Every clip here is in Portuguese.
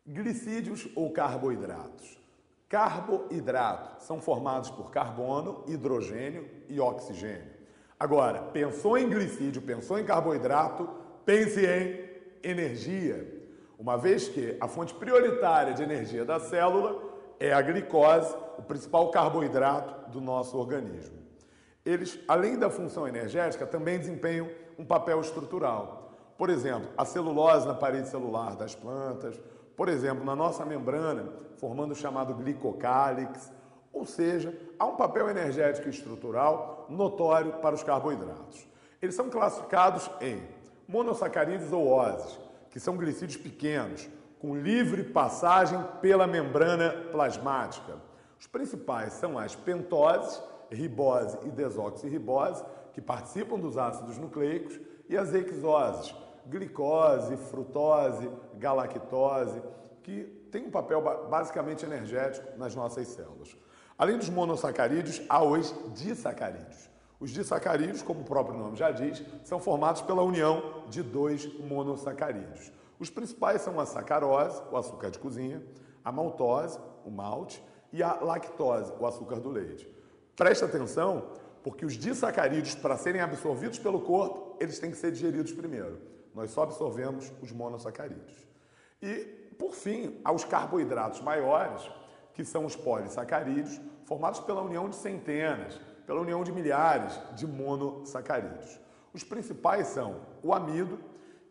Glicídios ou carboidratos? Carboidratos são formados por carbono, hidrogênio e oxigênio. Agora, pensou em glicídio, pensou em carboidrato, pense em energia. Uma vez que a fonte prioritária de energia da célula é a glicose, o principal carboidrato do nosso organismo. Eles, além da função energética, também desempenham um papel estrutural. Por exemplo, a celulose na parede celular das plantas, por exemplo, na nossa membrana, formando o chamado glicocálix, ou seja, há um papel energético e estrutural notório para os carboidratos. Eles são classificados em monossacarídeos ou oses, que são glicídios pequenos, com livre passagem pela membrana plasmática. Os principais são as pentoses, ribose e desoxirribose, que participam dos ácidos nucleicos, e as hexoses, glicose, frutose, galactose, que têm um papel basicamente energético nas nossas células. Além dos monossacarídeos, há os disacarídeos. Os disacarídeos, como o próprio nome já diz, são formados pela união de dois monossacarídeos. Os principais são a sacarose, o açúcar de cozinha, a maltose, o malte, e a lactose, o açúcar do leite. Preste atenção, porque os disacarídeos, para serem absorvidos pelo corpo, eles têm que ser digeridos primeiro. Nós só absorvemos os monossacarídeos. E, por fim, há os carboidratos maiores, que são os polissacarídeos, formados pela união de centenas, pela união de milhares de monossacarídeos. Os principais são o amido,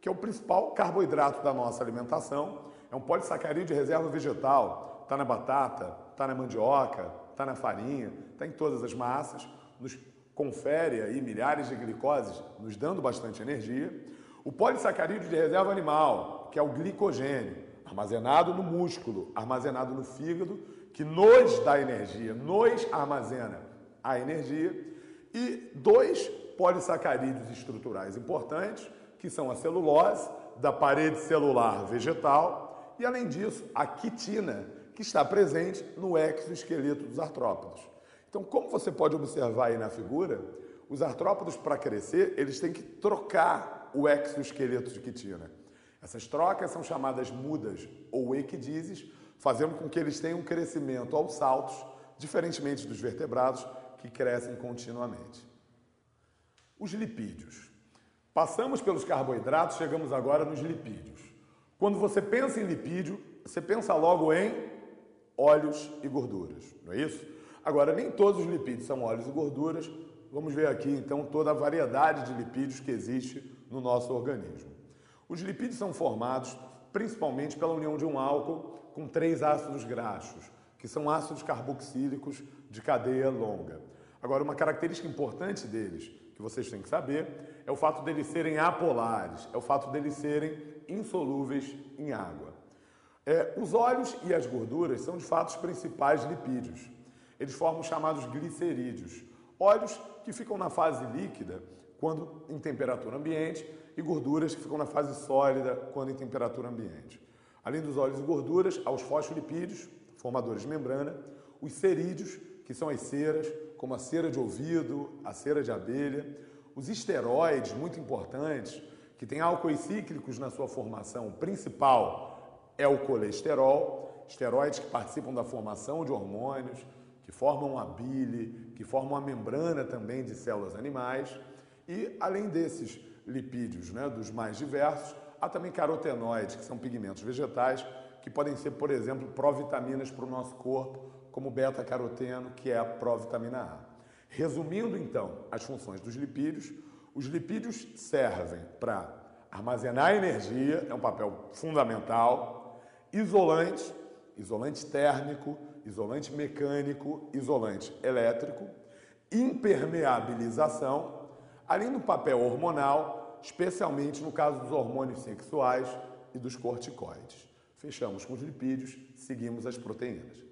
que é o principal carboidrato da nossa alimentação, é um polissacarídeo de reserva vegetal, está na batata, está na mandioca, está na farinha, está em todas as massas, nos confere aí milhares de glicoses, nos dando bastante energia. O polissacarídeo de reserva animal, que é o glicogênio, armazenado no músculo, armazenado no fígado, que nos dá energia, nos armazena a energia. E dois polissacarídeos estruturais importantes, que são a celulose, da parede celular vegetal, e além disso, a quitina, que está presente no exoesqueleto dos artrópodos. Então, como você pode observar aí na figura, os artrópodos, para crescer, eles têm que trocar o exoesqueleto de quitina. Essas trocas são chamadas mudas ou equidizes, fazendo com que eles tenham um crescimento aos saltos, diferentemente dos vertebrados, que crescem continuamente. Os lipídios. Passamos pelos carboidratos, chegamos agora nos lipídios. Quando você pensa em lipídio, você pensa logo em óleos e gorduras, não é isso? Agora, nem todos os lipídios são óleos e gorduras. Vamos ver aqui, então, toda a variedade de lipídios que existe no nosso organismo. Os lipídios são formados principalmente pela união de um álcool com 3 ácidos graxos, que são ácidos carboxílicos de cadeia longa. Agora, uma característica importante deles, que vocês têm que saber, é o fato deles serem apolares, é o fato deles serem insolúveis em água. Os óleos e as gorduras são, de fato, os principais lipídios. Eles formam os chamados glicerídeos, óleos que ficam na fase líquida quando em temperatura ambiente e gorduras que ficam na fase sólida quando em temperatura ambiente. Além dos óleos e gorduras, há os fosfolipídios, formadores de membrana, os cerídeos, que são as ceras, como a cera de ouvido, a cera de abelha, os esteroides, muito importantes, que têm álcoois cíclicos na sua formação. O principal é o colesterol, esteroides que participam da formação de hormônios, que formam a bile, que formam a membrana também de células animais. E, além desses lipídios, né, dos mais diversos, há também carotenoides, que são pigmentos vegetais, que podem ser, por exemplo, provitaminas para o nosso corpo, como o beta-caroteno, que é a provitamina A. Resumindo, então, as funções dos lipídios, os lipídios servem para armazenar energia, é um papel fundamental, isolante térmico, isolante mecânico, isolante elétrico, impermeabilização, além do papel hormonal, especialmente no caso dos hormônios sexuais e dos corticoides. Fechamos com os lipídios, seguimos as proteínas.